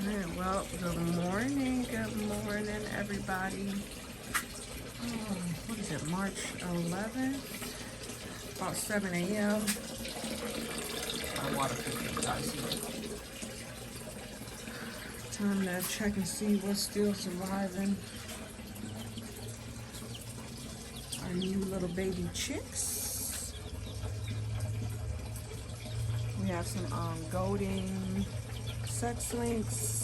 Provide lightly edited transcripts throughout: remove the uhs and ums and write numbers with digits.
Alright, well, good morning, everybody. What is it, March 11th? About 7 a.m. My water filter is icy. Time to check and see what's still surviving. Our new little baby chicks. We have some golding sex-links,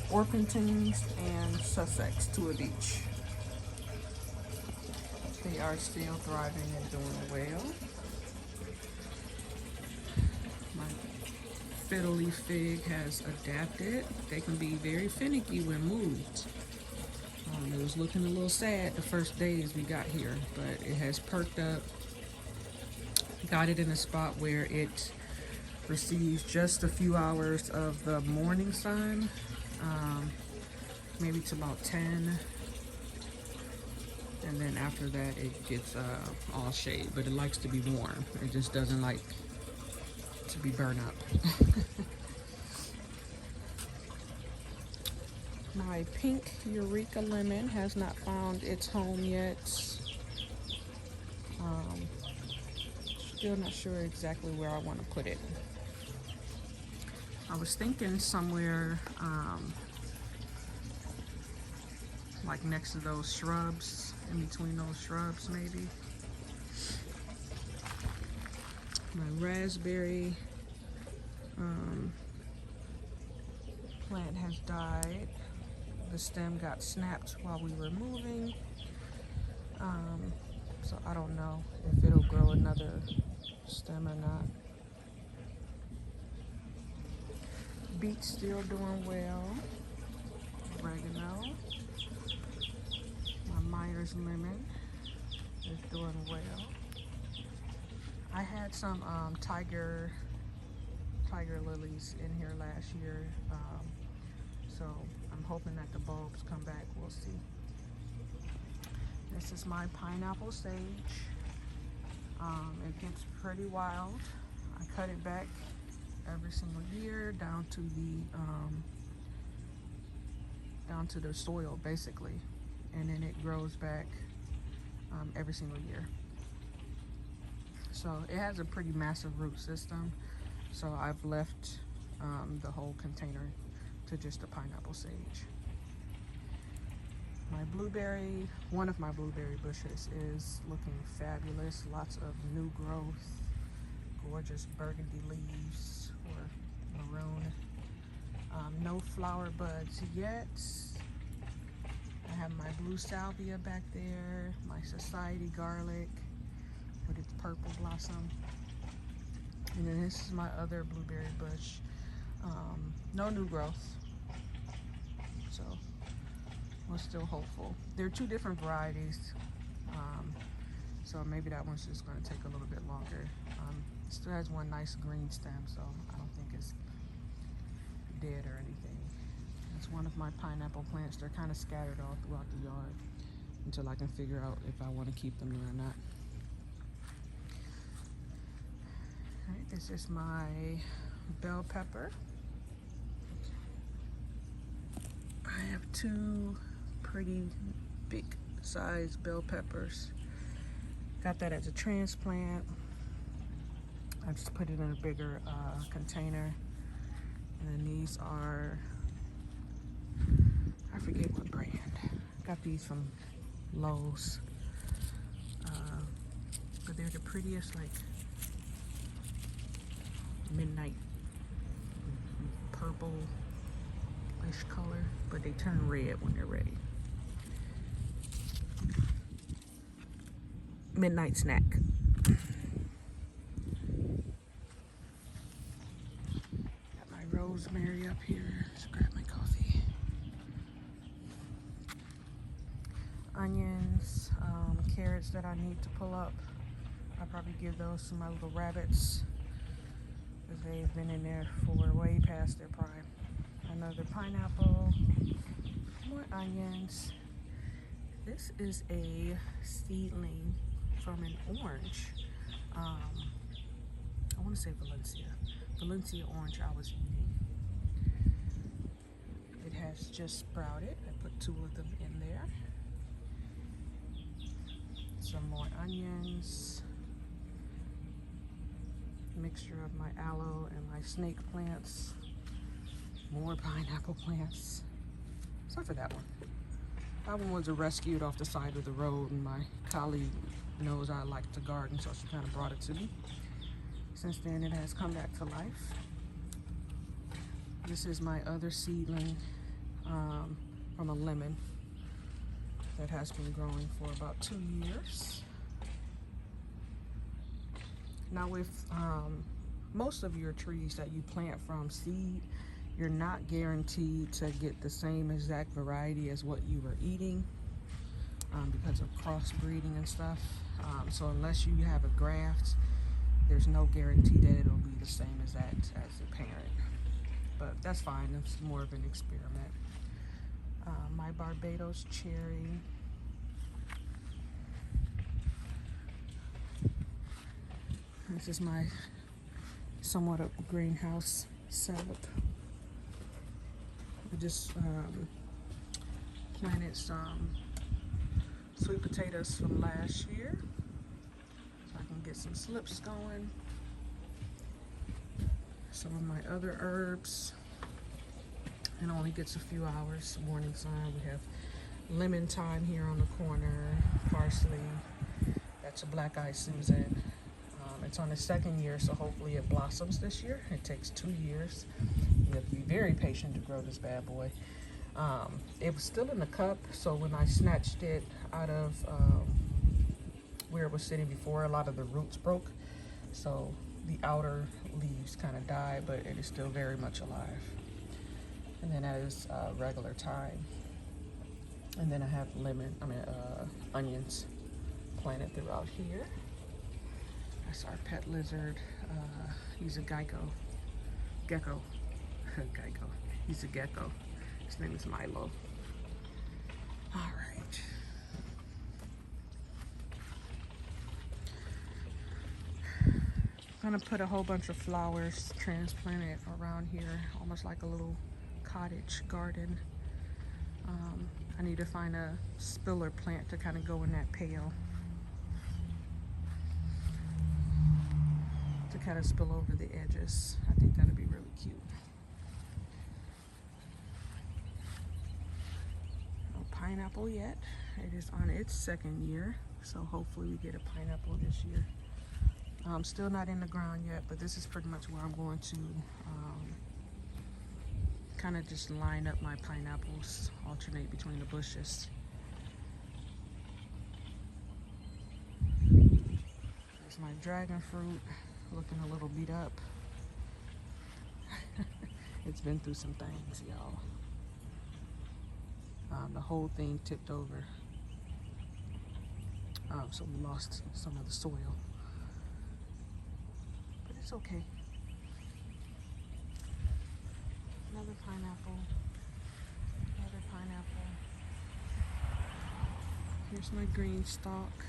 Orpingtons, and Sussex, 2 of each. They are still thriving and doing well. My fiddly fig has adapted. They can be very finicky when moved. It was looking a little sad the first days we got here, but it has perked up. Got it in a spot where it receives just a few hours of the morning sun, maybe to about 10, and then after that it gets all shade, but it likes to be warm. It just doesn't like to be burned up. My pink Eureka lemon has not found its home yet. Still not sure exactly where I want to put it. I was thinking somewhere like next to those shrubs, in between those shrubs maybe. My raspberry plant has died. The stem got snapped while we were moving. So I don't know if it'll grow another stem or not. Beets still doing well. Oregano. My Myers lemon is doing well. I had some tiger lilies in here last year, so I'm hoping that the bulbs come back. We'll see. This is my pineapple sage. It gets pretty wild. I cut it back every single year down to the soil basically, and then it grows back every single year. So it has a pretty massive root system, so I've left the whole container to just the pineapple sage. My blueberry, one of my blueberry bushes is looking fabulous. Lots of new growth, gorgeous burgundy leaves or maroon. No flower buds yet. I have my blue salvia back there, my society garlic with its purple blossom. And then this is my other blueberry bush. No new growth. So we're still hopeful. There are 2 different varieties. So maybe that one's just going to take a little bit longer. It still has one nice green stem, so I don't think it's dead or anything. It's one of my pineapple plants. They're kind of scattered all throughout the yard until I can figure out if I want to keep them there or not. All right, this is my bell pepper. I have 2 pretty big size bell peppers. Got that as a transplant. I just put it in a bigger container. And then these are, I forget what brand. Got these from Lowe's. But they're the prettiest, like midnight purple-ish color, but they turn red when they're ready. Midnight snack. Got my rosemary up here. Let's grab my coffee. Onions, carrots that I need to pull up. I'll probably give those to my little rabbits because they've been in there for way past their prime. Another pineapple, more onions. This is a seedling from an orange. I want to say Valencia orange I was eating. has just sprouted. I put 2 of them in there. Some more onions. Mixture of my aloe and my snake plants. More pineapple plants. Except for that one. That one was rescued off the side of the road, and my colleague knows I like to garden, so she kind of brought it to me. Since then, it has come back to life. This is my other seedling from a lemon that has been growing for about 2 years. Now with most of your trees that you plant from seed, you're not guaranteed to get the same exact variety as what you were eating because of crossbreeding and stuff. So unless you have a graft, there's no guarantee that it'll be the same as that as the parent. But that's fine, it's more of an experiment. My Barbados cherry. This is my somewhat of a greenhouse setup. I just planted some sweet potatoes from last year, so I can get some slips going. Some of my other herbs. It only gets a few hours. Morning sun. We have lemon thyme here on the corner, parsley. That's a black-eyed Susan. It's on its 2nd year, so hopefully it blossoms this year. It takes 2 years. You have to be very patient to grow this bad boy. It was still in the cup, so when I snatched it out of where it was sitting before, a lot of the roots broke. So the outer leaves kind of died, but it is still very much alive. And then that is regular thyme. And then I have onions planted throughout here. That's our pet lizard. He's a gecko. Gecko. He's a gecko. His name is Milo. All right. I'm gonna put a whole bunch of flowers transplanted around here, almost like a little cottage garden. I need to find a spiller plant to kind of go in that pail, to kind of spill over the edges. I think that'd be really cute. No pineapple yet. It is on its 2nd year, so hopefully we get a pineapple this year. Still not in the ground yet, but this is pretty much where I'm going to kind of just line up my pineapples, alternate between the bushes. There's my dragon fruit, looking a little beat up. It's been through some things, y'all. The whole thing tipped over, so we lost some of the soil. It's okay. Another pineapple. Another pineapple. Here's my green stalk.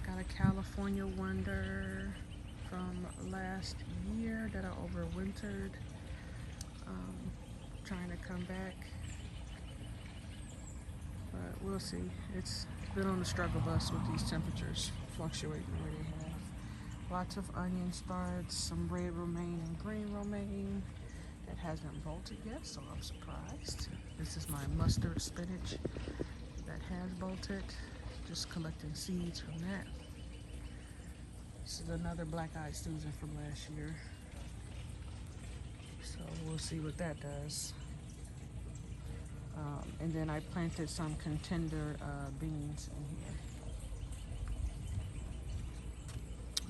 Got a California Wonder from last year that I overwintered. Trying to come back. But we'll see. It's been on the struggle bus with these temperatures fluctuating the way they have. Lots of onion spuds, some red romaine and green romaine that hasn't bolted yet, so I'm surprised. This is my mustard spinach that has bolted. Just collecting seeds from that. This is another black-eyed Susan from last year. So we'll see what that does. And then I planted some contender beans in here.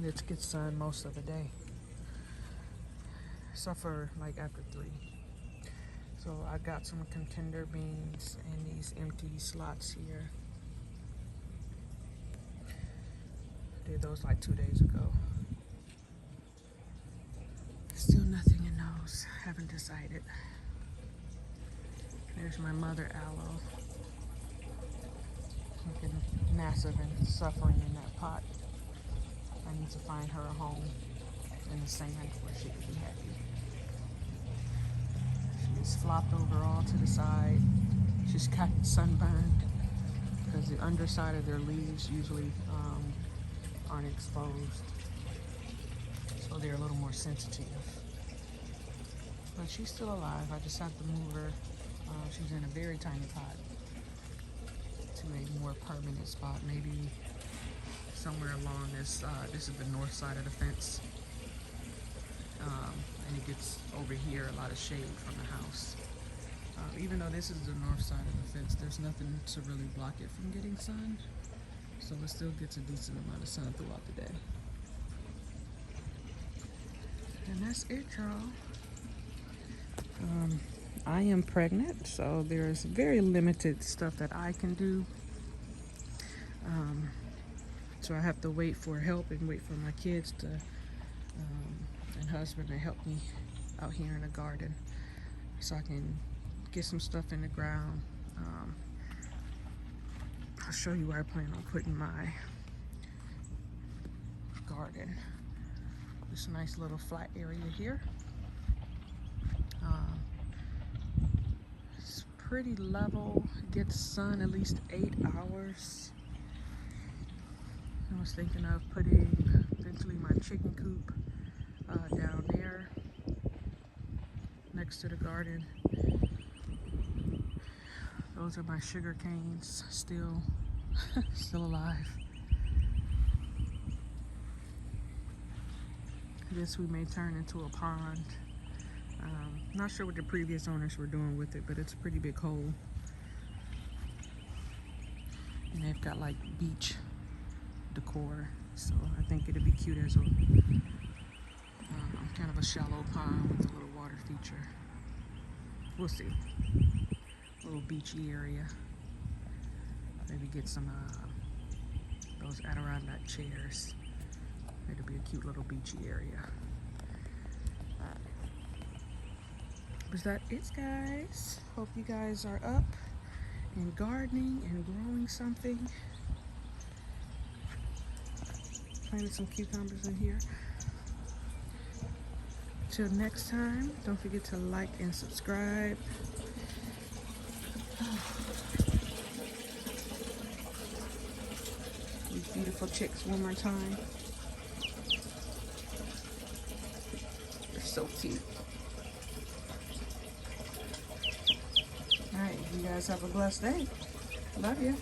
It gets sun most of the day, except for like after 3. So I got some contender beans in these empty slots here. Did those like 2 days ago. Still nothing in those. Haven't decided. There's my mother aloe. Looking massive and suffering in that pot. I need to find her a home in the sand where she can be happy. She It's flopped over all to the side. She's gotten sunburned because the underside of their leaves usually aren't exposed. So they're a little more sensitive. But she's still alive. I just have to move her. She's in a very tiny pot to a more permanent spot, maybe somewhere along this. This is the north side of the fence, and it gets over here a lot of shade from the house. Even though this is the north side of the fence, there's nothing to really block it from getting sun, so it still gets a decent amount of sun throughout the day. And that's it, y'all. I am pregnant, so there's very limited stuff that I can do. So I have to wait for help and wait for my kids to and husband to help me out here in the garden so I can get some stuff in the ground. I'll show you where I plan on putting my garden. This nice little flat area here. It's pretty level, gets sun at least 8 hours. I was thinking of putting eventually my chicken coop down there next to the garden. Those are my sugar canes, still alive. This we may turn into a pond. Not sure what the previous owners were doing with it, but it's a pretty big hole. And they've got like beach decor, so I think it'd be cute as a kind of a shallow pond with a little water feature. We'll see. A little beachy area. Maybe get some those Adirondack chairs. It'll be a cute little beachy area. Was that it, guys? Hope you guys are up and gardening and growing something. Planted some cucumbers in here. Till next time, don't forget to like and subscribe. These beautiful chicks one more time. They're so cute. All right, you guys have a blessed day. Love you.